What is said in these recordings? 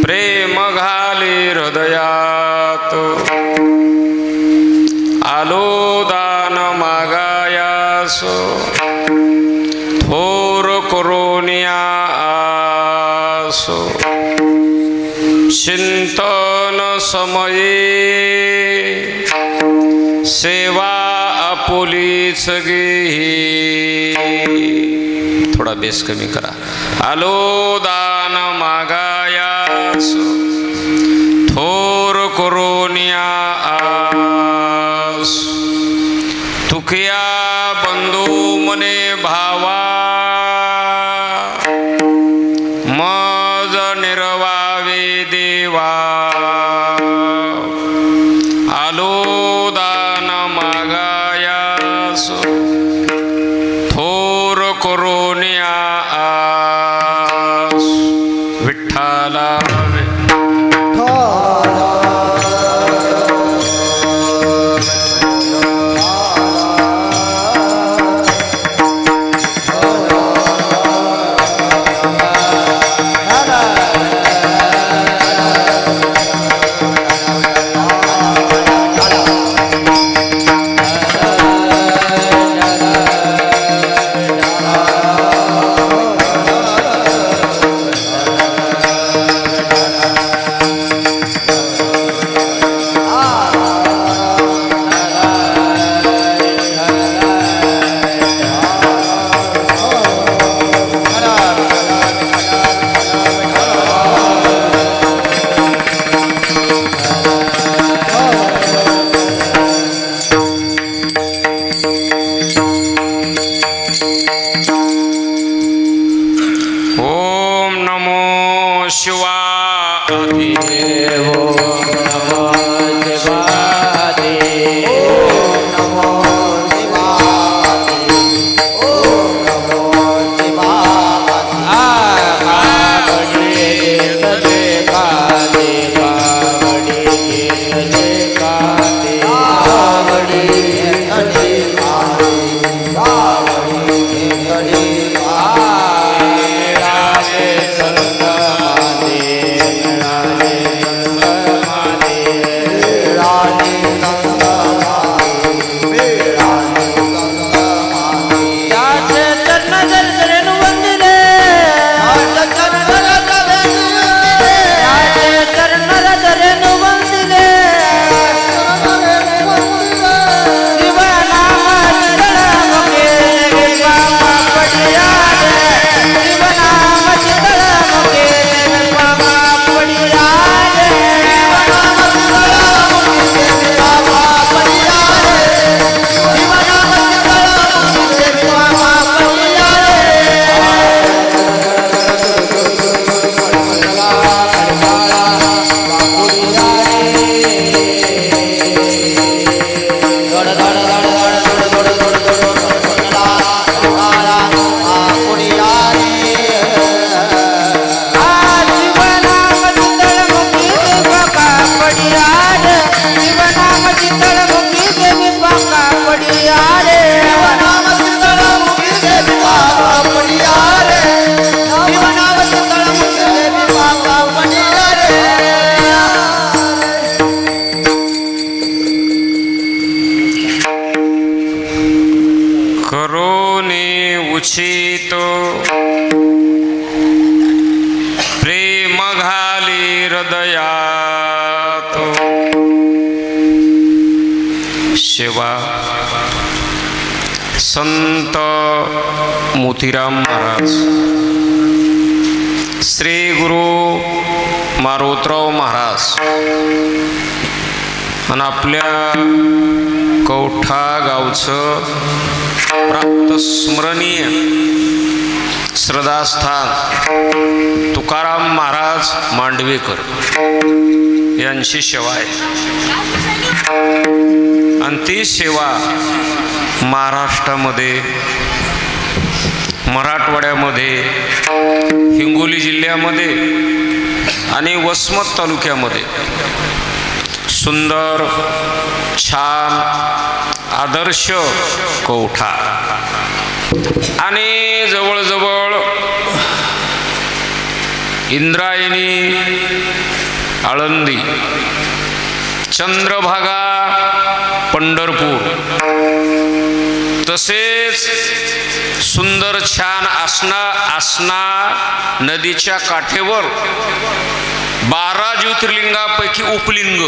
प्रेम घाली हृदयात आलो दान मागायास थोर करोनिया आस चिंतन समये सेवा आपुलीच गेही थोडा बेस कमी करा आलो दान मागायास थोर करोनिया आस तुकिया बंधू मने भावा मज निर्वावे देवा आलो दान मागायास थोर करोनिया आस विठ्ठला संत मोतीराम महाराज, श्री गुरु मारुतराव महाराज आणि आपल्या कवठा गावचं प्राप्त स्मरणीय श्रद्धास्थान तुकाराम महाराज मांडवेकर यांची सेवा आहे आणि ती सेवा महाराष्ट्रामध्ये, मराठवाड्यामध्ये, हिंगोली जिल्ह्यामध्ये आणि वसमत तालुक्यामध्ये सुंदर छान आदर्श कवठा आणि जवळजवळ इंद्रायणी आळंदी, चंद्रभागा पंढरपूर, तसेच सुंदर छान आसना नदीच्या काठेवर 12 ज्योतिर्लिंगापैकी उपलिंग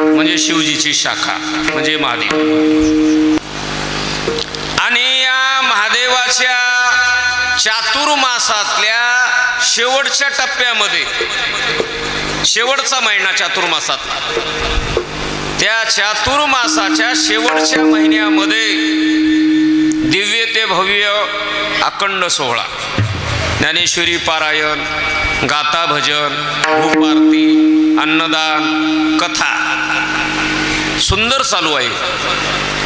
म्हणजे शिवजीची शाखा म्हणजे महादेव. आणि या महादेवाच्या चातुर्मासातल्या शेवटच्या टप्प्यामध्ये, शेवटचा महिना चातुर्मासातला, त्या चातुर्मासाच्या शेवटच्या महिन्यामध्ये दिव्य ते भव्य अखंड सोहळा, ज्ञानेश्वरी पारायण, गाथा भजन, धूप आरती, अन्नदान, कथा सुंदर चालू आहे.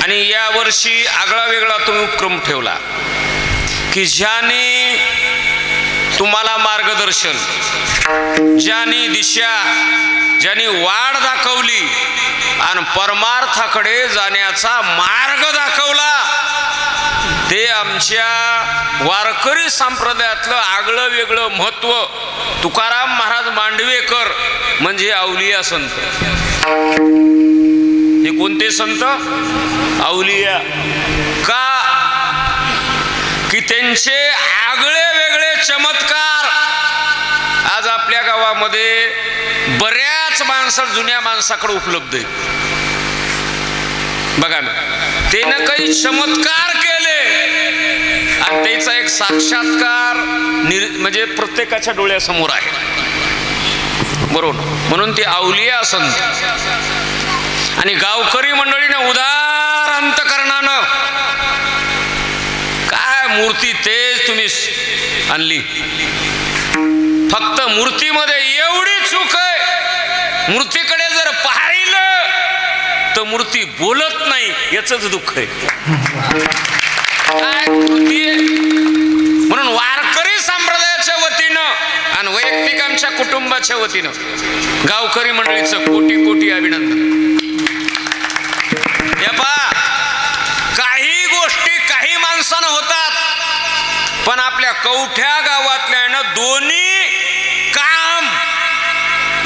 आणि यावर्षी आगळा वेगळा तुम्ही उपक्रम ठेवला की ज्याने तुम्हाला मार्गदर्शन, ज्याने दिशा, ज्याने वाट दाखवली आणि परमार्थाकडे जाण्याचा मार्ग दाखवला, ते आमच्या वारकरी संप्रदायातलं आगळं वेगळं महत्त्व तुकाराम महाराज मांडवेकर म्हणजे अवलिया संत. हे कोणते संत? अवलिया. का? की त्यांचे आगळे वेगळे चमत्कार आज आपल्या गावामध्ये बऱ्याच जुन्या माणसाकडे उपलब्ध आहेत. बघा ना, त्यानं काही चमत्कार केले आणि त्याचा एक साक्षात्कार म्हणजे प्रत्येकाच्या डोळ्यासमोर आहे. बरोबर. म्हणून ते अवलिया संत. आणि गावकरी मंडळीने उदार अंतकरणानं काय मूर्ती तेच तुम्ही आणली. फक्त मूर्तीमध्ये एवढी चूक आहे, मूर्तीकडे जर पाहिलं तर मूर्ती बोलत नाही, याच दुःख आहे. काय मूर्ती आहे? म्हणून वारकरी संप्रदायाच्या वतीनं आणि वैयक्तिक आमच्या कुटुंबाच्या वतीनं गावकरी मंडळीचं कोटी कोटी अभिनंदन. हे पहा, काही गोष्टी काही माणसानं होतात, पण आपल्या कवठ्या गावातल्या दोन्ही काम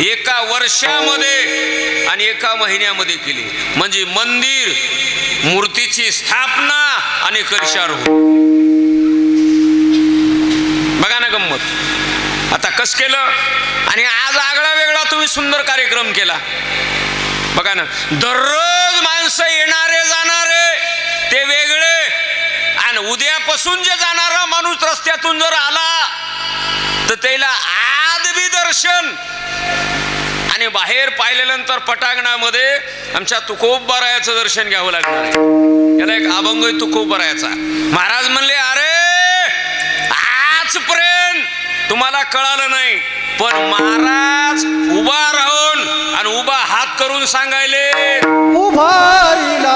एका वर्षामध्ये आणि एका महिन्यामध्ये केली. म्हणजे मंदिर, मूर्तीची स्थापना आणि कलशारोहण. बघा ना गंमत. आता कस केलं. आणि आज आगळा वेगळा तुम्ही सुंदर कार्यक्रम केला. बघा ना, दररोज माणसं येणारे जाणारे ते वेगळे, आणि उद्यापासून जे जाणारा माणूस रस्त्यातून जर आला तर त्याला आद बी दर्शन, आणि बाहेर पाहिल्यानंतर पटांगणामध्ये आमच्या तुकोबारायाचं दर्शन घ्यावं लागणार आहे. याला एक अभंग आहे तुकोबारायाचा. महाराज म्हणले, अरे आजपर्यंत तुम्हाला कळालं नाही, पण महाराज उभा राहून आणि उभा हात करून सांगायले, उभारीला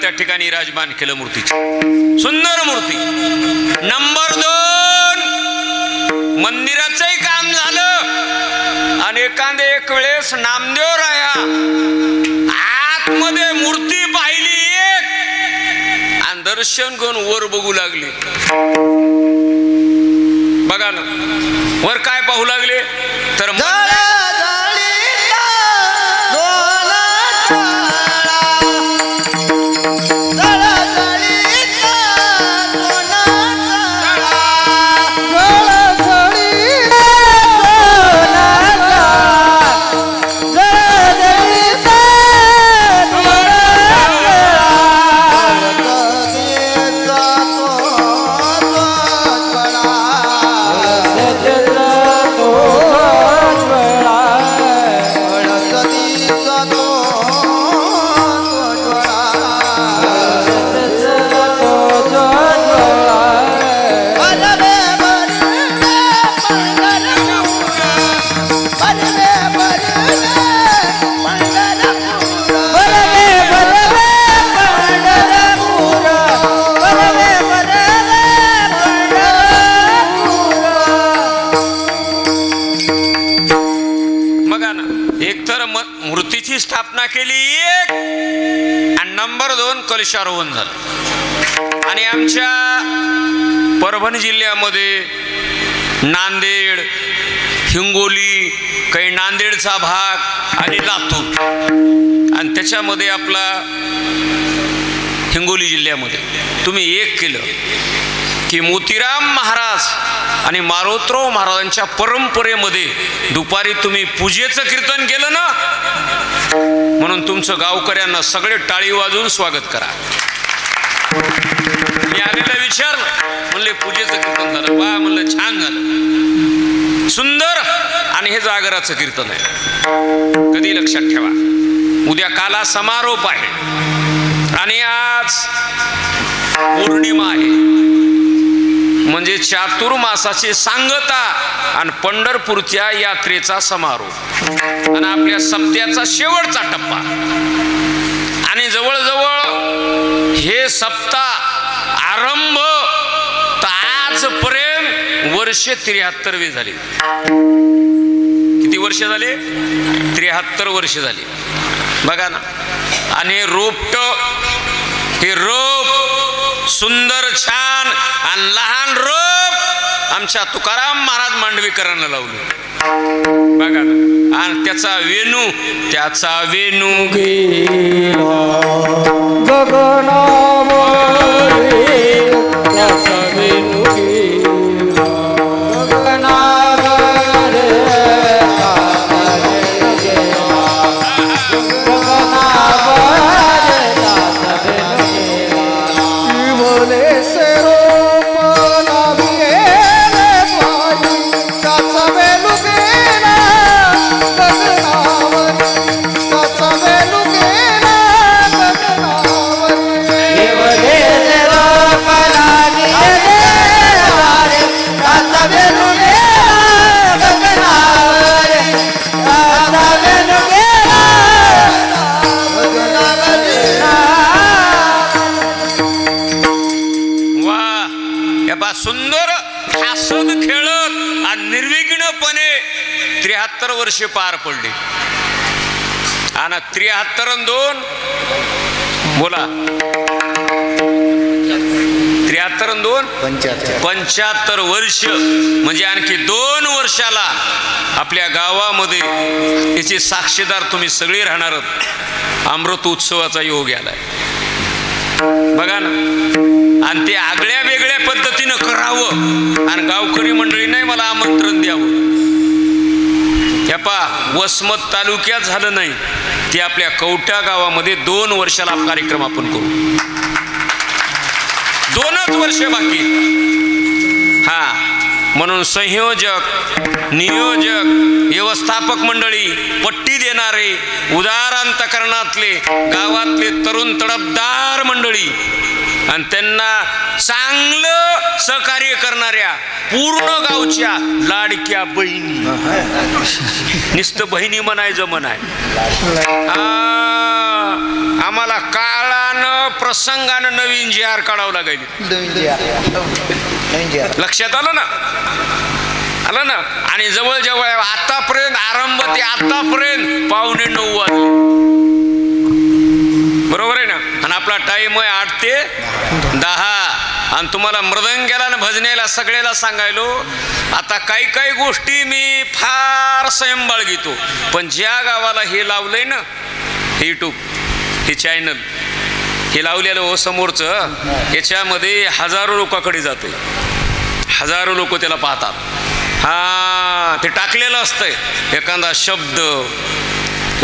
त्या ठिकाणी विराजमान केलं मूर्तीची. सुंदर मूर्ती. नंबर 2, मंदिराचंही काम झालं आणि एखादे एक वेळेस नामदेव राया आतमध्ये मूर्ती पाहिली एक आणि दर्शन घेऊन वर बघू लागले. बघा ना, वर काय पाहू लागले तर तो मूर्तीची स्थापना केली एक, आणि नंबर 2 कलशारोहण झालं. आणि आमच्या परभणी जिल्ह्यामध्ये नांदेड, हिंगोली, काही नांदेडचा भाग आणि लातूर, आणि त्याच्यामध्ये आपला हिंगोली जिल्ह्यामध्ये तुम्ही एक केलं की मोतीराम महाराज आणि मारोतराव महाराजांच्या परंपरेमध्ये दुपारी तुम्ही पूजेचं कीर्तन केलं ना, म्हणून तुमचं गावकऱ्यांना सगळे टाळी वाजवून स्वागत करा. मी आलेला विचारलं, म्हणले पूजेचं कीर्तन झालं बा, म्हणलं छान झालं, सुंदर, आणि हे जागराचं कीर्तन आहे. कधी लक्षात ठेवा, उद्या काला समारोप आहे आणि आज पौर्णिमा आहे, म्हणजे चातुर्मासाची सांगता आणि पंढरपूरच्या यात्रेचा समारोप आणि आपल्या सप्त्याचा शेवटचा टप्पा. आणि जवळजवळ हे सप्ताह आरंभ तर आजपर्यंत वर्षे 73 झाली. किती वर्ष झाले? 73 वर्ष झाली. बघा ना. आणि रोपट हे रोप सुंदर छान आणि लहान रोप आमच्या तुकाराम महाराज मांडवीकरांना लावलं. बघा ना. आणि त्याचा वेणू गेला गगनावर त्याचा वेणू गेला गगनावर सुंदर हसत खेळत आणि निर्विघ्नपणे 73 वर्षे पार पडली. आणि 73 आणि 2 बोला, 73 आणि 2 75 वर्ष, म्हणजे आणखी 2 वर्षाला आपल्या गावामध्ये याचे साक्षीदार तुम्ही सगळे राहणार. अमृत उत्सवाचा योग आलाय. बघा ना. आणि ते आगळ्या वेगळ्या पद्धतीनं करावं आणि गावकरी मंडळींनी मला आमंत्रण द्यावं. हे पहा, वसमत तालुक्यात झालं नाही, ते आपल्या कवठा गावामध्ये 2 वर्षाला कार्यक्रम आपण करू. 2च वर्ष बाकी. हा, म्हणून संयोजक, नियोजक, व्यवस्थापक मंडळी, पट्टी देणारे, उदार अंतकरणातले गावातले तरुण तडफदार मंडळी आणि त्यांना चांगलं सहकार्य करणाऱ्या पूर्ण गावच्या लाडक्या बहिणी, नुसतं बहिणी म्हणायचं म्हणाय. आम्हाला काळानं प्रसंगानं नवीन JR काढावं लागेल. लक्षात आलं ना? आलं ना? आणि जवळजवळ आतापर्यंत आरंभ ते आतापर्यंत 8:45 वाजले. बरोबर आहे ना? आणि आपला टाइम आहे 8 ते 10. आणि तुम्हाला मृदंग्याला आणि भजनेला सगळ्याला सांगायलो, आता काही काही गोष्टी मी फार संभाळ घेतो, पण ज्या गावाला हे लावलंय ना, YouTube हे चॅनल हे लावलेलं हो समोरचं, याच्यामध्ये हजारो लोकांकडे जाते, हजारो लोक त्याला पाहतात. हा, ते टाकलेलं असतंय. एखादा शब्द,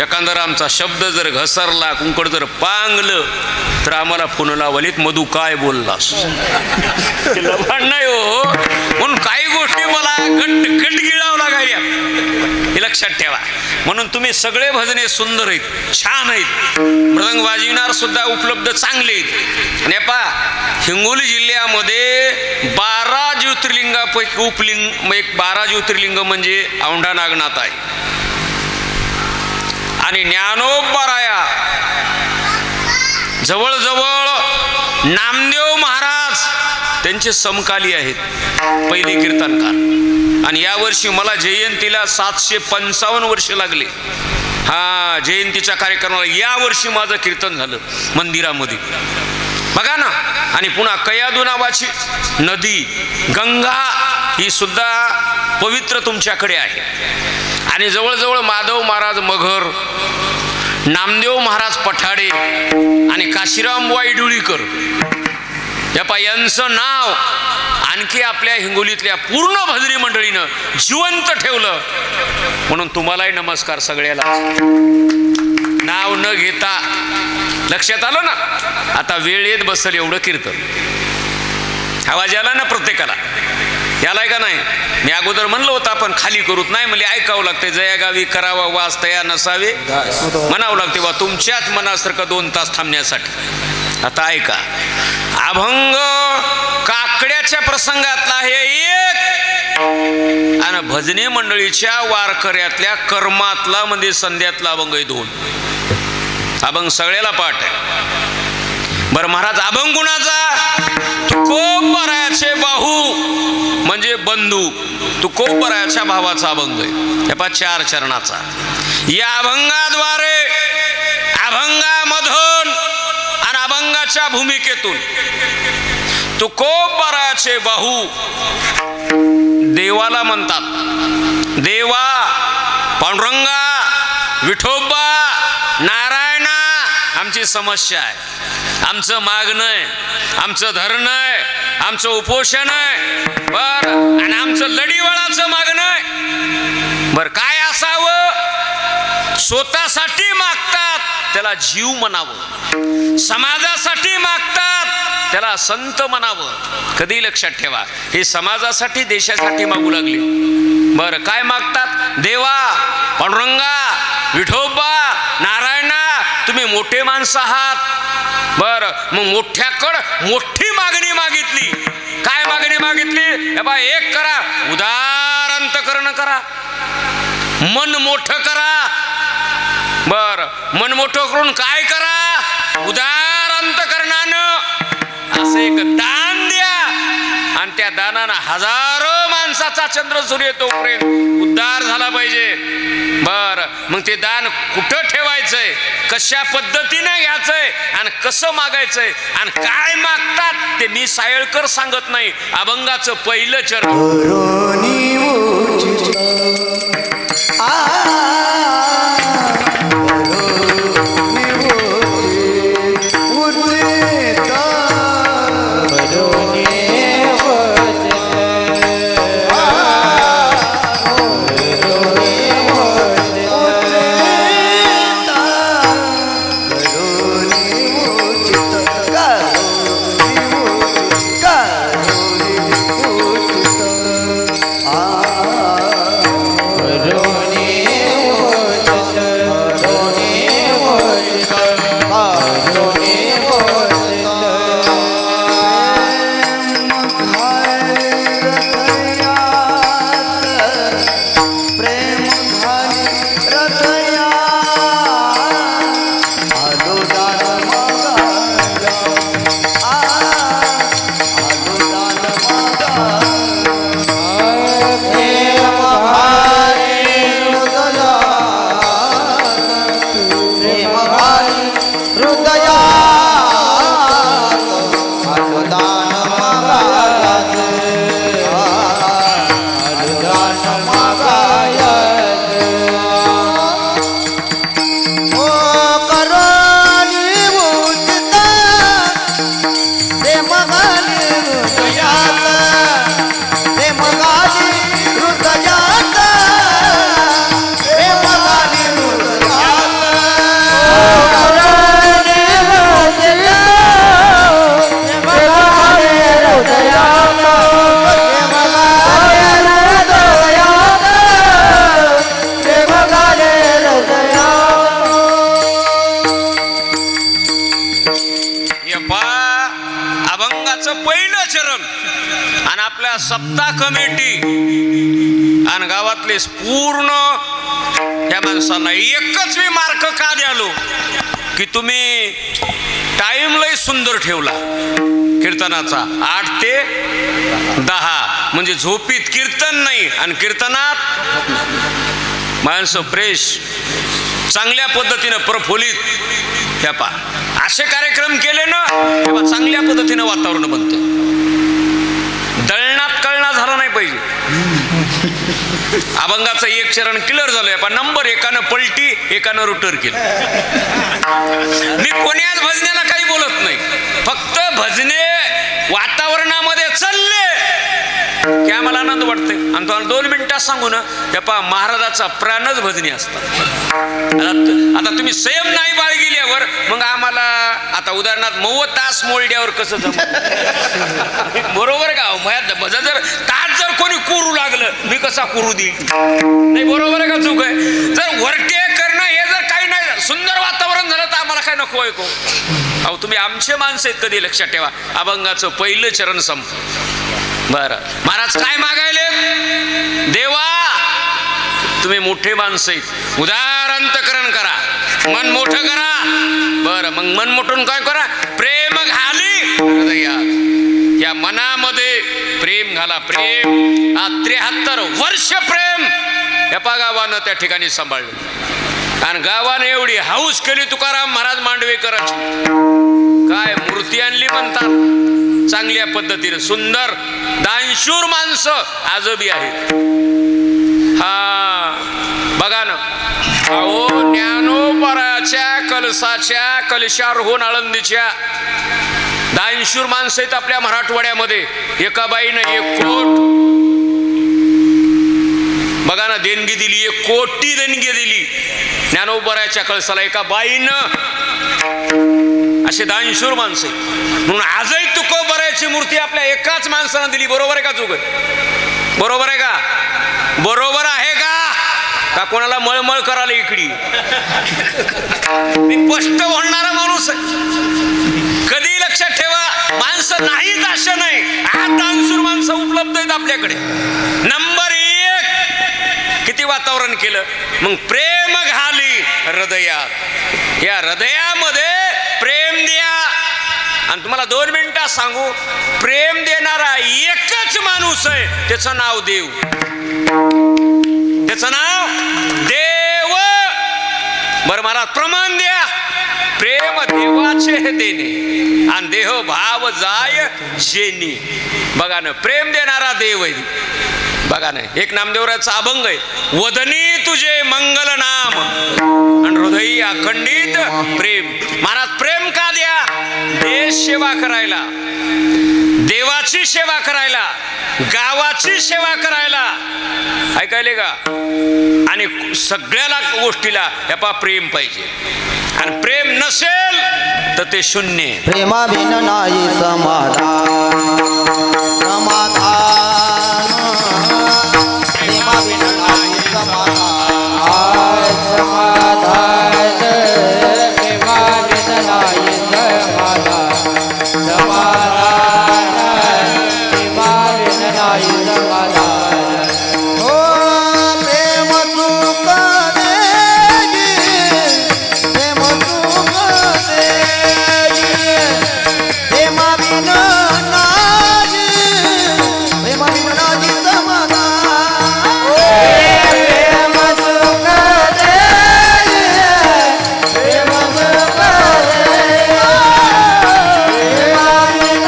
एखादा आमचा शब्द जर घसरला, कुंकड जर पांगलं, तर आम्हाला फोन लावलीत, मधू काय बोललास? नाही हो, म्हणून काही गोष्टी मला गट गिळावं लागायला. हे लक्षात ठेवा. म्हणून तुम्ही सगळे भजने सुंदर आहेत, छान आहेत, मृदंग वाजविणार सुद्धा उपलब्ध चांगले आहेत. आणि पहा हिंगोली जिल्ह्यामध्ये 12 ज्योतिर्लिंगापैकी उपलिंग एक 12 ज्योतिर्लिंग म्हणजे औंढा नागनाथ आहे. आणि ज्ञानोबाराया जवळजवळ नामदेव महाराज त्यांचे समकाली आहेत, पहिले कीर्तनकार. आणि यावर्षी मला जयंतीला 755 वर्ष लागले. हा जयंतीच्या कार्यक्रमाला यावर्षी माझं कीर्तन झालं मंदिरामध्ये, बघा ना. आणि पुन्हा कयादू नावाची नदी गंगा ही सुद्धा पवित्र तुमच्याकडे आहे. आणि जवळजवळ माधव महाराज मघर, नामदेव महाराज पठाडे आणि काशीराम वाईडुळीकर यांचं नाव आणखी आपल्या हिंगोलीतल्या पूर्ण भजनी मंडळीनं जिवंत ठेवलं. म्हणून तुम्हालाही नमस्कार सगळ्याला. नाव न घेता लक्षात आलं ना. आता वेळ येत बसल एवढं कीर्तन. आवाज आला ना प्रत्येकाला, यालाय का नाही? मी अगोदर म्हणलं होतं आपण खाली करूत, नाही म्हणजे ऐकावं लागतंय. जयागावी करावा वास तया नसावे म्हणावं लागते बा तुमच्याच मनासारखं 2 तास थांबण्यासाठी. आता ऐका, अभंग काकड्याच्या प्रसंगातला हे एक आणि भजने मंडळीच्या वारकऱ्यातल्या कर्मातला म्हणजे संध्यातला अभंग हे 2. अभंग सगळ्याला पाठ आहे. बरं महाराज अभंग गुणाचा तुकोबरायाचे बाहू म्हणजे बंधू, तुकोबरायाच्या भावाचा अभंग आहे. हे पहा 4 चरणाचा. या अभंगाद्वारे अभंगामधून आणि अभंगाच्या भूमिकेतून तुकोबरायाचे बाहू देवाला म्हणतात. देवा, पांडुरंगा, विठोबा, नारायणा आमची समस्या आहे, आमचं मागणं आहे, आमचं धरणं आहे, आमचं उपोषण आहे. बर, आणि आमचं लढीवळाचं मागणं आहे. बर, काय असावं? स्वतःसाठी मागतात त्याला जीव म्हणावं, समाजासाठी मागतात त्याला संत म्हणावं. कधी लक्षात ठेवा, हे समाजासाठी देशासाठी मागू लागले. बरं, काय मागतात? देवा, पांडुरंगा, विठोबा, नारायणा तुम्ही मोठे माणसं आहात. बरं, मग मोठ्याकडं मोठी मागणी मागितली. काय मागणी मागितली? बा एक करा, उदार अंतकरण करा, मन मोठं करा. बर, मन मोठं करून काय करा? उदार अंतकरणानं असं एक दान द्या. आणि त्या दानानं हजारो माणसाचा चंद्र सूर्य तोपर्यंत उद्धार झाला पाहिजे. बर, मग ते दान कुठं ठेवायचंय, कशा पद्धतीने घ्यायचंय आणि कसं मागायचंय आणि काय मागतात ते मी सायळकर सांगत नाही. अभंगाचं पहिलं चरण आपल्या सप्ताह कमिटी आणि गावातले पूर्ण या माणसांना एकच मी मार्क का द्यालो की तुम्ही टाइम लय सुंदर ठेवला कीर्तनाचा 8 ते 10 म्हणजे झोपीत कीर्तन नाही आणि कीर्तनात माणसं फ्रेश चांगल्या पद्धतीनं प्रफुल्लित त्या पा असे कार्यक्रम केले ना तेव्हा चांगल्या पद्धतीनं वातावरण बनतं दळणात कळणा झाला नाही पाहिजे अभंगाचं एक चरण क्लिअर झालंय पण नंबर एकानं पलटी एकानं रुटर केलं मी कोण्याच भजनेला काही बोलत नाही फक्त भजने वातावरणामध्ये चालले की आम्हाला आनंद वाटते आणि तुम्हाला 2 मिनिटात सांगू ना त्या पा महाराजाचा प्राणच भजनी असतात आता तुम्ही संयम नाही बाळगिल्यावर मग आम्हाला आता उदाहरणार्थ 90 तास मोलड्यावर कसं जमत बरोबर का भजन जर तास जर कोणी कुरू लागलं मी कसा कुरू देईल नाही बरोबर आहे का चूक आहे जर वरटे करणं हे जर काही नाही सुंदर वातावरण झालं तर आम्हाला काय नको ऐकू अहो तुम्ही आमचे माणसं आहेत कधी लक्षात ठेवा अभंगाचं पहिलं चरण संप बरं महाराज काय मागायले देवा तुम्ही मोठे माणसं आहेत उदार अंतकरण करा मन मोठं करा बरं मग मन मोठून काय करा प्रेम घाली हृदयात या मनामध्ये प्रेम घाला प्रेम 73 वर्ष प्रेम या गावानं त्या ठिकाणी सांभाळलं आणि गावाने एवढी हाऊस केली तुकाराम महाराज मांडवेकरांची काय मूर्ती आणली म्हणतात चांगल्या पद्धतीने सुंदर दानशूर माणसं आजोबी आहेत हा बघा ना अहो ज्ञानोबराच्या कलसाच्या कलशारोहण आळंदीच्या दानशूर माणसं आहेत आपल्या मराठवाड्यामध्ये एका बाईनं 1 कोट बघा ना देणगी दिली 1 कोटी देणगी दिली ज्ञानोबराच्या कळसाला एका बाईनं असे दानशूर माणसं म्हणून आजही तुकोबराची मूर्ती आपल्या एकाच माणसानं दिली बरोबर आहे का चूक बरोबर आहे का बरोबर आहे का कोणाला मळमळ करायला इकडी मी स्पष्ट बोलणारा माणूस कधी लक्षात ठेवा माणसं नाहीच अशा नाही आज दानशूर माणसं उपलब्ध आहेत आपल्याकडे नंबर 1 किती वातावरण केलं मग प्रेम घाली हृदयात या हृदयामध्ये प्रेम द्या आणि तुम्हाला 2 मिनिटात सांगू प्रेम देणारा एकच माणूस आहे त्याचं नाव देव त्याचं नाव देव बरं मला प्रमाण द्या प्रेम देवाचे देणे आणि देह भाव जाय जेनी बघा ना प्रेम देणारा देव आहे बघा ना एक नामदेवराचा अभंग आहे वदनी तुझे मंगल नाम आणि हृदयी अखंडित प्रेम महाराज प्रेम का द्या देश सेवा करायला देवाची सेवा करायला गावाची सेवा करायला ऐकायले का आणि सगळ्याला गोष्टीला या प्रेम पाहिजे आणि प्रेम नसेल तर ते शून्य प्रेमाविन नाही समाधान समाधान प्रेमाविन नाही समाधान समाधान प्रेमाविन नाही समाधान समाधान प्रेमाविन नाही समाधान हो प्रेम सुख देगी प्रेम सुख देगी प्रेमाविन नाही प्रेमाविन नाही समाधान प्रेम सुख देगी प्रेम सुख देगी प्रेमाविन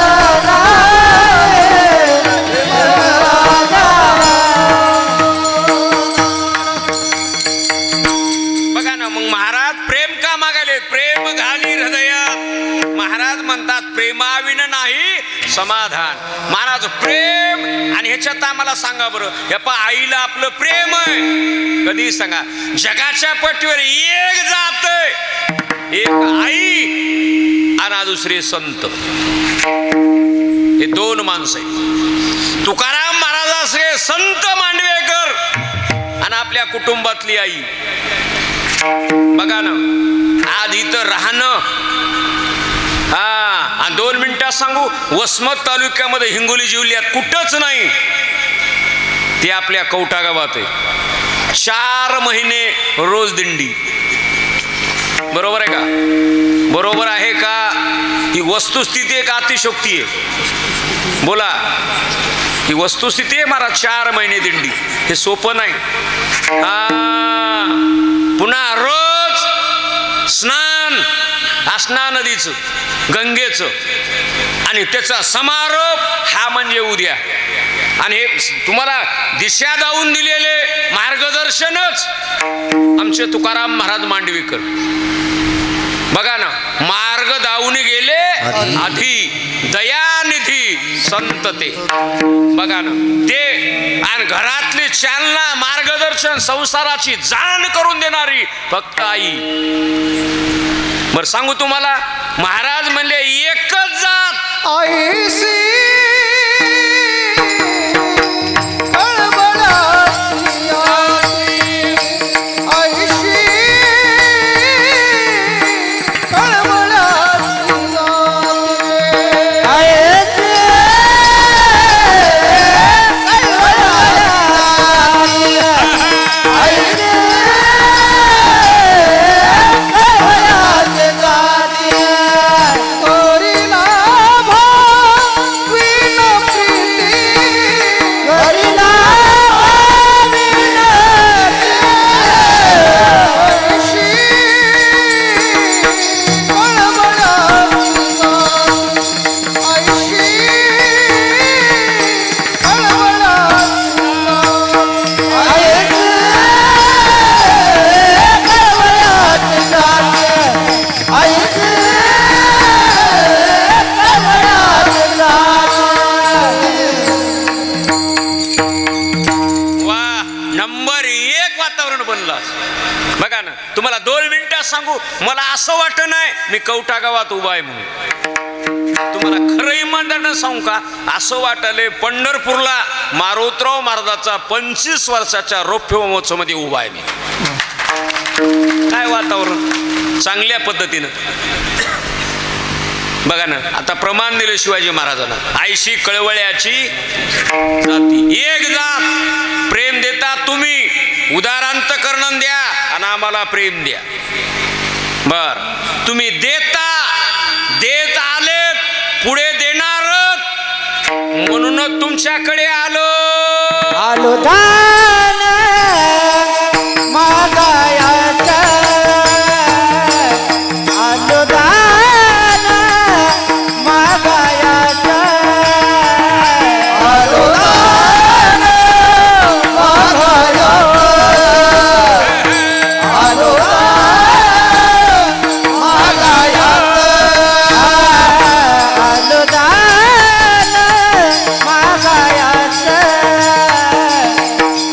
बघा ना मग महाराज प्रेम का मागायले प्रेम घाली हृदयात महाराज म्हणतात प्रेमाविन नाही समाधान महाराज प्रेम आणि ह्याच्यात आम्हाला सांगा बरं हे आईला आपलं प्रेम आहे कधी सांगा जगाच्या पट्टीवर एक जात एक आई आणि दुसरे संत हे 2 माणसं आहेत तुकाराम महाराजाचे संत मांडवेकर आणि आपल्या कुटुंबातली आई बघा ना आज इथं राहणं हा आणि 2 मिनिटात सांगू, वसमत तालुक्यामध्ये हिंगोली जिल्ह्यात कुठंच नाही, ते आपल्या कवठा गावात आहे. 4 महिने रोज दिंडी. बरोबर आहे का? बरोबर आहे का? ही वस्तुस्थिती आहे का अतिशोक्ती आहे? बोला. ही वस्तुस्थिती आहे महाराज. 4 महिने दिंडी हे सोपं नाही. पुन्हा रोज स्नान, आसना नदीचं, गंगेचं, आणि त्याचा समारोप हा म्हणजे उद्या. आणि हे तुम्हाला दिशा दावून दिलेले मार्गदर्शनच आमचे तुकाराम महाराज मांडवीकर. बघा ना, मार्ग दावून गेले आधी दयानिधी संत ते. बघा ना ते. आणि घरातली चालना, मार्गदर्शन, संसाराची जाण करून देणारी फक्त आई. बर सांगू तुम्हाला, महाराज म्हणले एकच जात आईसी सांगू, मला असं वाटत नाही मी कवठा गावात उभा आहे म्हणून. तुम्हाला खरं इमानदारीनं सांगू का, असं वाटले पंढरपूरला मारुतराव महाराजाचा 25 वर्षाच्या रौप्य महोत्सव मध्ये उभा आहे मी. काय वातावरण चांगल्या पद्धतीनं. बघा ना, आता प्रमाण दिलं शिवाजी महाराजांना, आईशी कळवळ्याची जाती. एक जात प्रेम देता तुम्ही, उदारांतकरण द्या आणि आम्हाला प्रेम द्या. बर, तुम्ही देता, देत आलेत, पुढे देणार म्हणूनच तुमच्याकडे आलो. आलो दान मागायाचा, आलो दान मागायाचा, आलो दान मागायाचा, आलो दान मागायाचा, आलो दान मागायाचा,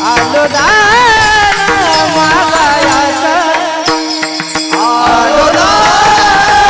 आलो दान मागायाचा, आलो दान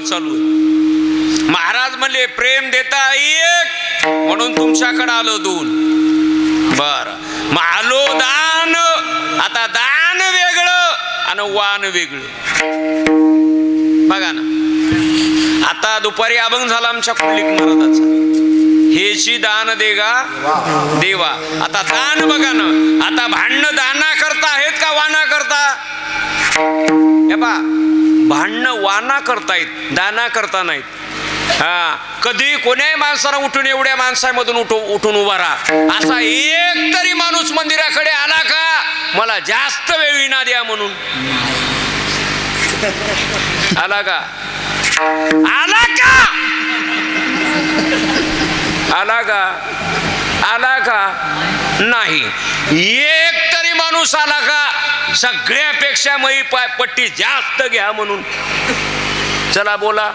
चालू आहे. महाराज म्हणले प्रेम देता एक म्हणून तुमच्याकडे आलो 2. बर, मग आलो दान. आता दान वेगळं आणि वान वेगळं. बघा ना, आता दुपारी अभंग झाला आमच्या कुंडलिक महाराजाचा, हेची दान देगा देवा. आता दान बघा ना, आता भांडणं दाना करता आहेत का वाना करता? हे पा, भांडणं वाना करतायत, दाना करता नाहीत. हा, कधी कोण्याही माणसाला उठून एवढ्या माणसामधून उठून उभा राहा असा एक तरी माणूस मंदिराकडे आला का मला जास्त वेळ विना द्या म्हणून? आला का? आला का? आला का? आला का? नाही. एक तरी माणूस आला का सगळ्यापेक्षा मई पट्टी जास्त घ्या म्हणून? चला बोला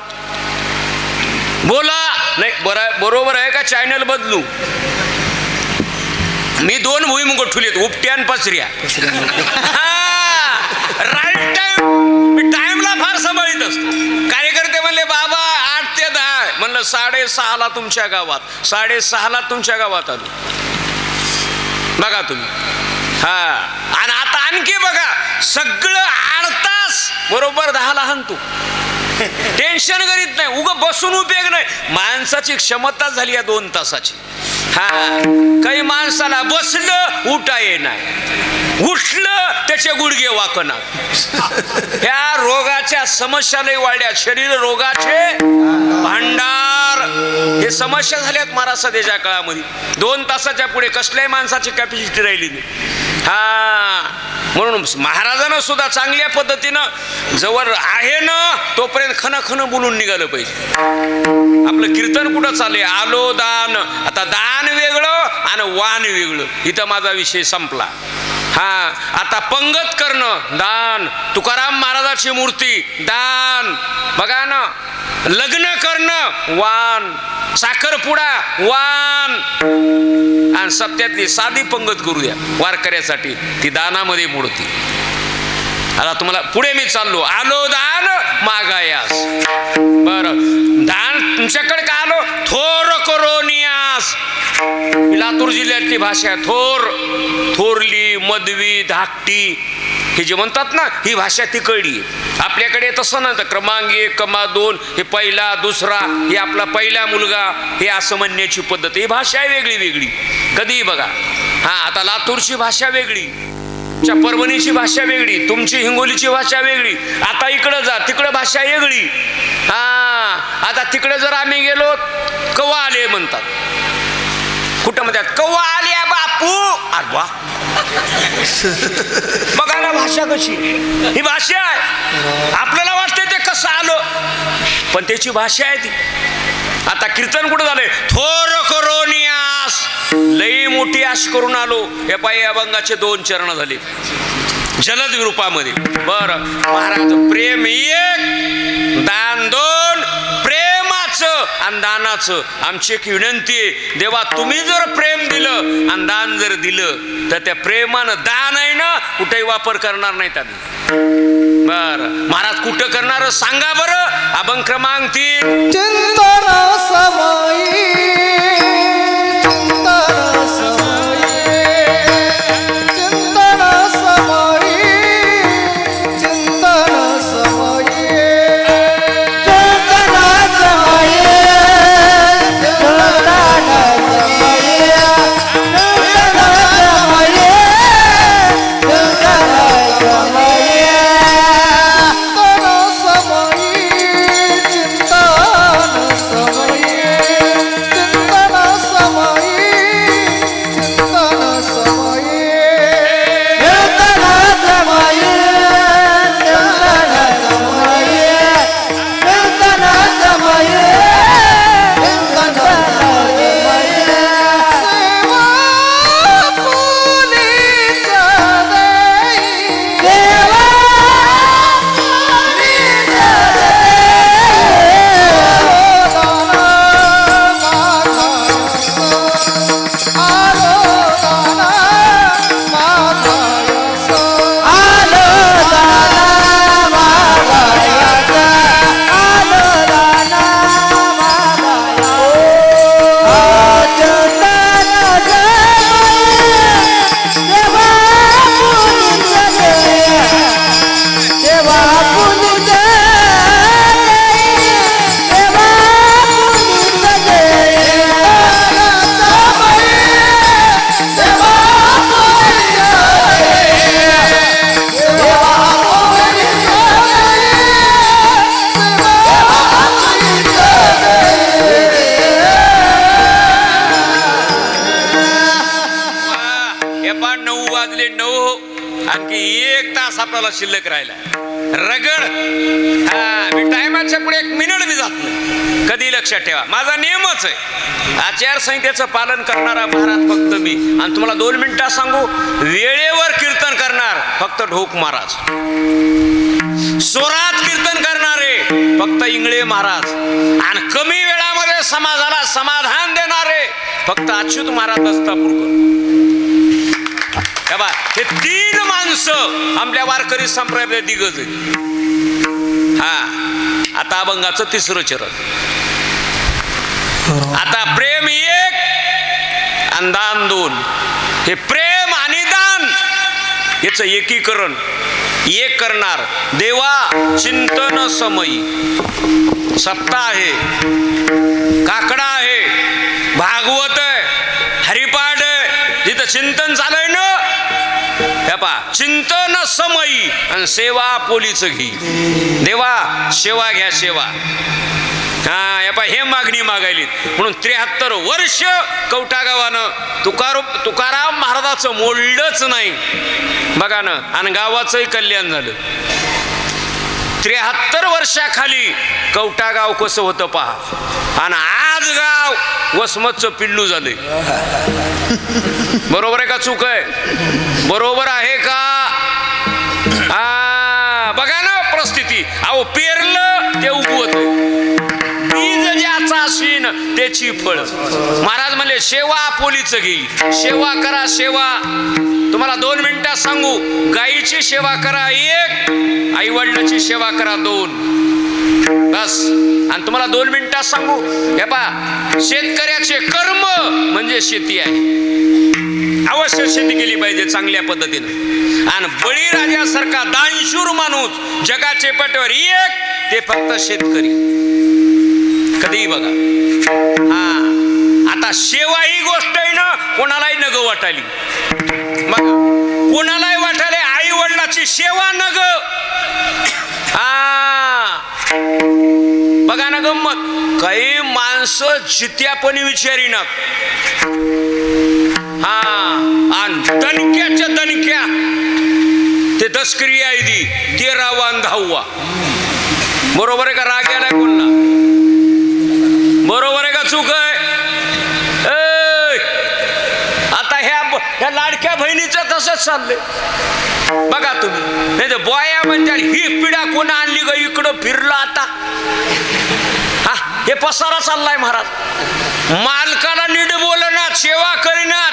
बोला. नाही बरोबर आहे का? चॅनल बदलू? मी 2 भुईमुग ठुलेत, उपट्या आणि पसऱ्या. Right time. मी टाइमला फार सांभाळीत असतो. कार्यकर्ते म्हणले बाबा 8 ते 10, म्हणलं 6:30 तुमच्या गावात, 6:30 तुमच्या गावात आलो. बघा तुम्ही. हा, आणि आता आणखी बघा, सगळं 8 तास बरोबर 10 हाणतो. टेन्शन करीत नाही, उग बसून उपयोग नाही. माणसाची क्षमता झाली या 2 तासाची. हा, काही माणसाला बसलं उठा ये नाही, उठलं त्याचे गुडघे वाकणार. या रोगाच्या समस्या लई वाढल्या, शरीर रोगाचे भांडार. हे समस्या झाल्यात महाराष्ट्राच्या काळामध्ये. 2 तासाच्या पुढे कसल्याही माणसाची कॅपॅसिटी राहिली नाही. हा, म्हणून महाराजांना सुद्धा चांगल्या पद्धतीनं जवळ आहे ना तोपर्यंत खन बोलून निघालं पाहिजे. आपलं कीर्तन कुठं चालले? आलो दान. आता दान वेगळं आणि वान वेगळं. इथं माझा विषय संपला. हा, आता पंगत करणं दान. तुकाराम महाराजाची मूर्ती दान. बघा ना, लग्न करणं वान, साखरपुडा वान, आणि सप्त्यातली साधी पंगत करू द्या वारकऱ्यासाठी, ती दानामध्ये मोडती. आता तुम्हाला पुढे मी चाललो. आलो दान मागायास. बरं, दान तुमच्याकडे का आलो? थोर करोनियास. लातूर जिल्ह्यातली भाषा आहे थोर. थोरली, मदवी, धाकटी हे जे म्हणतात ना, ही भाषा तिकडली. आपल्याकडे तसं नव्हतं. क्रमांक 1, क्रमांक 2, हे पहिला दुसरा, हे आपला पहिला मुलगा, हे असं म्हणण्याची पद्धत. ही भाषा आहे वेगळी वेगळी. कधीही बघा. हा, आता लातूरची भाषा वेगळी, परभणीची भाषा वेगळी, तुमची हिंगोलीची भाषा वेगळी. आता इकडं जा, तिकडं भाषा वेगळी. हा, आता तिकडे जर आम्ही गेलो, कवा आले म्हणतात. कुठं म्हणतात? कवा आले बापू. अरे वा, बघा ना भाषा कशी. ही भाषा आहे. आपल्याला वाटते ते कसं आलं, पण त्याची भाषा आहे ती. आता कीर्तन कुठं झालंय? थोर करोनियास. लई मोठी आश करून आलो. या पायी अभंगाचे 2 चरण झाले जलद रूपामध्ये. बरं, महाराज प्रेम 1, दान 2. प्रेमाचं आणि दानाचं आमची एक विनंती आहे. देवा, तुम्ही जर प्रेम दिलं आणि दान जर दिलं तर त्या प्रेमानं दान आहे ना कुठेही वापर करणार नाहीत आम्ही. बरं, महाराज कुठं करणार सांगा बरं? अभंग क्रमांक 3. चिंतन समयी, चिंतन समयी, चिंतन समयी, चिंतन समयी, चिंतन समयी, चिंतन समयी, चिंतन समयी, चिंतन समयी. देवा हे पा 9 वाजले 9, आणखी 1 तास आपल्याला शिल्लक राहिला. रगड. मी टायमाच्या पुढे 1 मिनिट बी जात नाही. कधी लक्षात ठेवा, माझा नियमच आहे. आचारसंहितेचं पालन करणारा महाराज फक्त मी. आणि तुम्हाला 2 मिनिटात सांगू, वेळेवर कीर्तन करणार फक्त ढोक महाराज, स्वरात कीर्तन करणारे फक्त इंगळे महाराज, आणि कमी वेळामध्ये समाजाला समाधान देणारे फक्त अच्युत महाराज दस्तापूरकर. हे 3 माणसं आपल्या वारकरी संप्रदायात दिग्गज आहेत. आता अभंगाचं 3रं चरण. आता प्रेम 1 आणि दान 2. हे प्रेम आणि दान याचं एकीकरण एक करणार. देवा चिंतन समयी. सप्ताह आहे, काकडा आहे, भागवत आहे, हरिपाठ आहे, जिथं चिंतन चालय ना, चिंतन समयी आणि सेवा पोलीच घे. देवा सेवा घ्या, सेवा. हे मागणी मागायली म्हणून 73 वर्ष कवठा गावानं तुकाराम महाराजाचं मोडलंच नाही बघा ना, आणि गावाचंही कल्याण झालं. 73 वर्षाखाली कवठा गाव कसं होतं पहा, आणि आज गाव वसमतचं पिल्लू झालंय. बरोबर आहे का चूक आहे? बरोबर आहे का? बघा ना परिस्थिती. अहो पेरलं ते उगवत, बीज ज्याचा असीन त्याची फळ. महाराज म्हणले सेवा पोलीच घे, सेवा करा सेवा. तुम्हाला 2 मिनिटात सांगू, गायीची सेवा करा 1, आई वडिलांची सेवा करा 2, बस. आणि तुम्हाला 2 मिनिटात सांगू, हे पहा, शेतकऱ्याचे कर्म म्हणजे शेती आहे. अवश्य शेती केली पाहिजे चांगल्या पद्धतीने. आणि बळीराजासारखा दानशूर माणूस जगाचे पटवर 1 ते फक्त शेतकरी. कधीही बघा. आता सेवा ही गोष्ट आहे ना, कोणालाही नग वाटाली बघा, कोणालाही वाटाले आई वडिलाची सेवा नग. बघा ना गंमत, काही माणसं जित्यापणी विचारीना, आणि दणक्याच्या दणक्या ते दसकरी आहे दी 13वा आणि 10वा. बरोबर आहे का? राग आलाय कोणला? बरोबर आहे का चूक आहे? आता ह्या लाडक्या बहिणीचं तसंच चाललंय बघा तुम्ही. नाही तर बॉया म्हणतात ही पिढा कोणा आणली ग इकडं फिरलं. आता हे पसारा चाललाय महाराज. मालकाला नीट बोलणार, सेवा करीनात,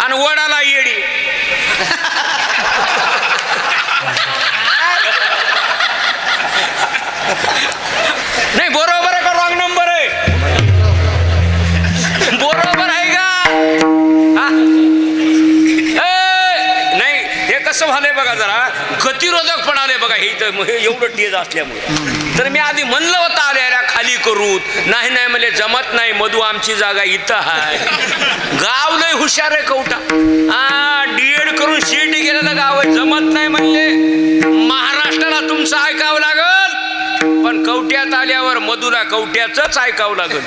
आणि वडाला येडी. नाही बरोबर आहे का? रॉंग नंबर आहे. बरोबर आहे का? नाही, हे कसं झालंय बघा, जरा गतिरोधक पण आले बघा. हे एवढं टेज असल्यामुळे तर मी आधी म्हणलं होतं आल्या खाली करू. नाही नाही म्हणजे जमत नाही, मधू आमची जागा इथं आहे. गाव लय हुशार आहे कवठा. DED करून CET गेलेलं गाव आहे. जमत नाही म्हणले महाराष्ट्राला तुमचं ऐकावं लागल, पण कवट्यात आल्यावर मधुला कवट्याच ऐकावं लागल.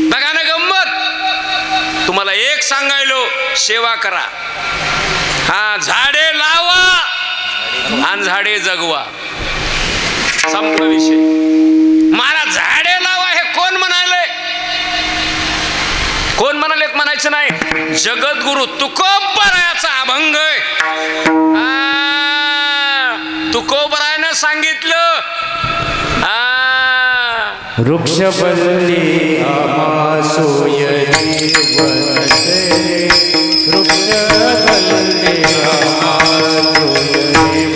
बघा ना गंमत. तुम्हाला एक सांगायलो, सेवा करा. झाडे लावा आणि झाडे जगवा. संपला विषय. मला झाडे लावा हे कोण म्हणाले? कोण म्हणाले म्हणायचं नाही. जगद्गुरु तुकोबरायाचा अभंग आहे. तुकोबरायानं सांगितलं, वृक्षवल्ली आमासोयरी वनते, वृक्षवल्ली आमासोयरी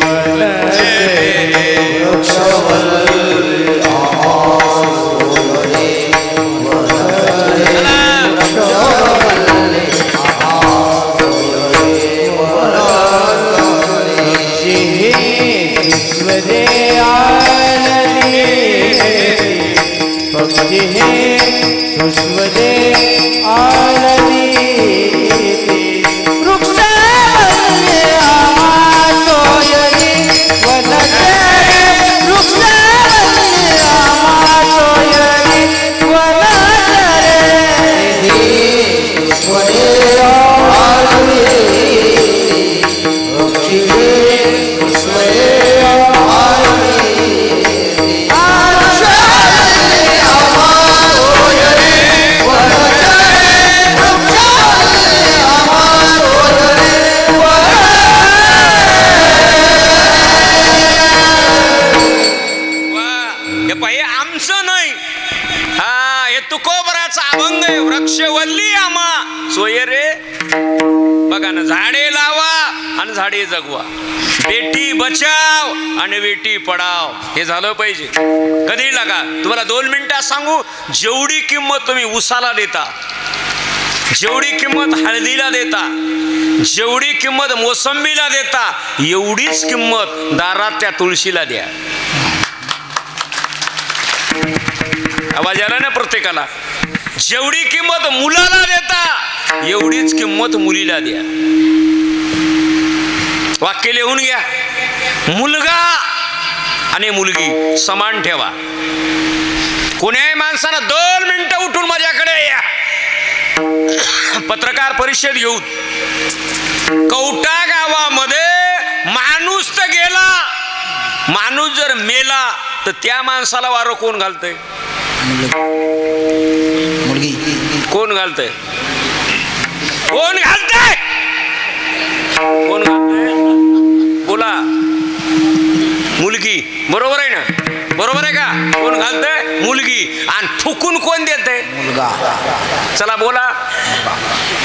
वनते, वृक्षवल्ली आमासोयरी पक्षी हे सुस्वदे आरती, वृक्षवल्ली आमासोयरी वनते, वृक्षवल्ली आमासोयरी वनते, अभंग आहे, वृक्षवल्ली आम्हा सोय रे. बघा ना, झाडे लावा आणि झाडे जगवा, बेटी बचाव आणि बेटी पडाव, हे झालं पाहिजे. कधी लागा तुम्हाला 2 मिनिटात सांगू, जेवढी किंमत तुम्ही उसाला देता, जेवढी किंमत हळदीला देता, जेवढी किंमत मोसंबीला देता, एवढीच किंमत दारात त्या तुळशीला द्या. आवाज आला ना प्रत्येकाला? जेवढी किंमत मुलाला देता, एवढीच किंमत मुलीला द्या. वाक्य लिहून घ्या. मुलगा आणि मुलगी समान ठेवा. कोण्याही माणसानं 2 मिनिटं उठून माझ्याकडे या, पत्रकार परिषद घेऊन. कवठा गावामध्ये माणूस तर गेला, माणूस जर मेला तर त्या माणसाला वारं कोण घालतंय? मुलगी. कोण घालतंय? कोण घालतंय? कोण घालतंय? बोला. मुलगी. बरोबर आहे ना? बरोबर आहे का? कोण घालतंय? मुलगी. आणि फुकून कोण देतंय? मुलगा. चला बोला.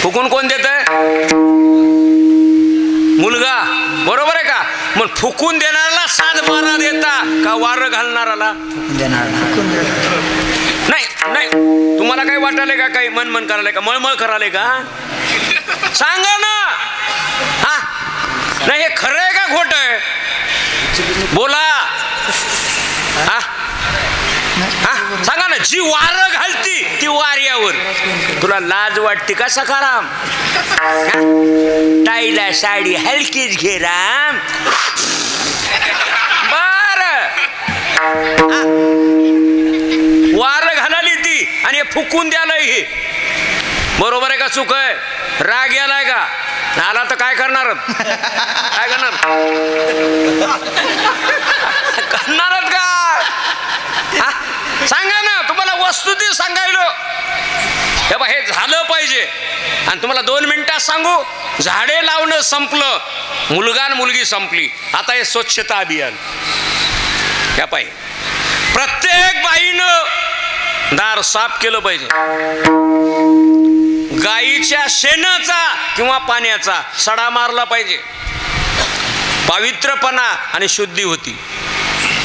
फुकून कोण देतंय? मुलगा. बरोबर आहे का? मग फुकून देणाऱ्याला 7 मारा देता का वारं घालणाराला? देणार नाही नाही. तुम्हाला काही वाटायलंय का? काही मन करायलंय का? मळमळ करायलंय का? सांगा ना. हा नाही, हे खरं आहे का खोटं आहे? बोला. हा हा सांगा ना. जी वारं घालती ती वाऱ्यावर, तुला लाज वाटते का सखाराम? टाईला साडी हलकीच घे राम. बर, वारं घालाली ती आणि हे फुकून द्यायला हे बरोबर आहे का? चूक आहे? राग यालाय का? आला तर काय करणार? काय करणार? करणारच का? सांगा ना. तुम्हाला वस्तुस्थिती सांगायलो. हे झालं पाहिजे. आणि तुम्हाला 2 मिनिटात सांगू, झाडे लावणं संपलं, मुलगा आणि मुलगी संपली. आता हे स्वच्छता अभियान. या पाहिजे, प्रत्येक बाईनं दार साफ केलं पाहिजे. गाईच्या शेणाचा किंवा पाण्याचा सडा मारला पाहिजे. पवित्रपणा आणि शुद्धी होती.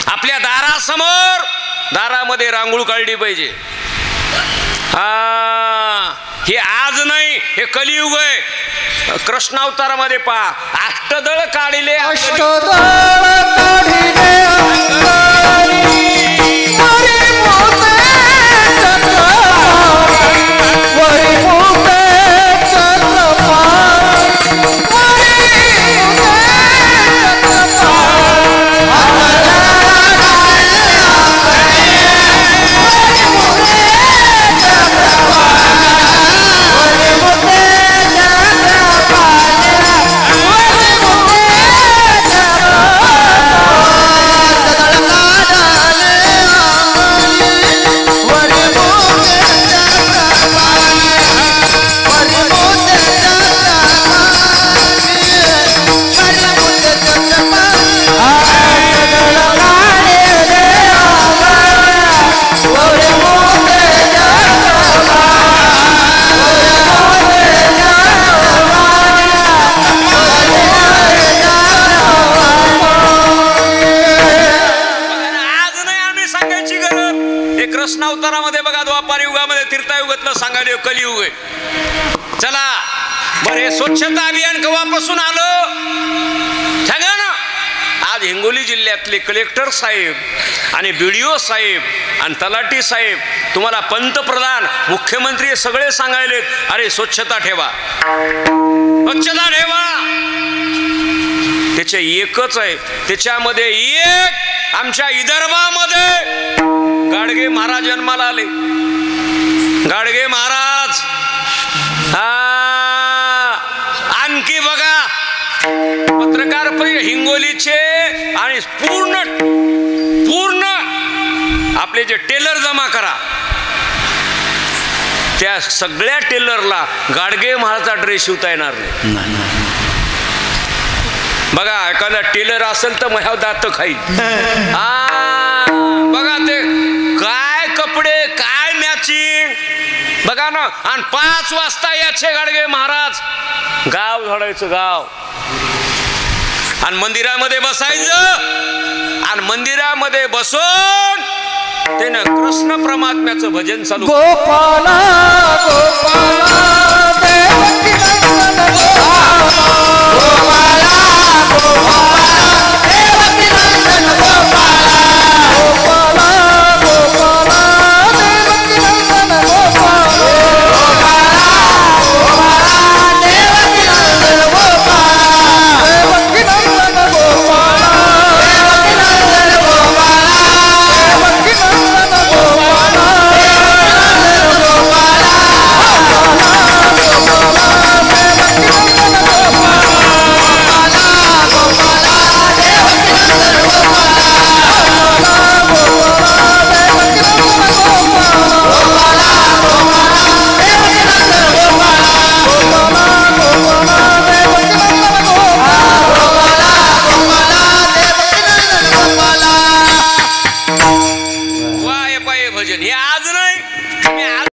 आपल्या दारासमोर, दारामध्ये रांगोळी काढली पाहिजे. हे आज नाही, हे कलियुग आहे. कृष्ण अवतारामध्ये पहा, अष्टदळ काढिले, अष्टदळ काढिले अवतारामध्ये बघा, द्वापार युगामध्ये, तीर्थयुगातलं सांगायला कलियुग आहे. चला बरे, स्वच्छता अभियान केव्हापासून आलं सांगा ना. आज हिंगोली जिल्ह्यातले कलेक्टर साहेब आणि BDO साहेब आणि तलाठी साहेब, तुम्हाला पंतप्रधान, मुख्यमंत्री सगळे सांगायलेत, अरे स्वच्छता ठेवा, स्वच्छता ठेवा. त्याचे एकच आहे, त्याच्यामध्ये एक आमच्या विदर्भामध्ये गाडगे महाराज जन्माला आले. गाडगे महाराज. आणखी बघा, पत्रकार हिंगोलीचे आणि पूर्ण आपले जे टेलर जमा करा, त्या सगळ्या टेलरला गाडगे महाराजचा ड्रेस शिवता येणार नाही. बघा, एखादा टेलर असेल तर माझ्या दात खाईल. बघा ते काय कपडे, काय मॅचिंग. बघा बघा ना. आणि 5 वाजता याचे गाडगे महाराज गाव झाडायचं गाव, आणि मंदिरामध्ये बसायचं, आणि मंदिरामध्ये बसून त्यानं कृष्ण परमात्म्याचं भजन चालू. गोपाला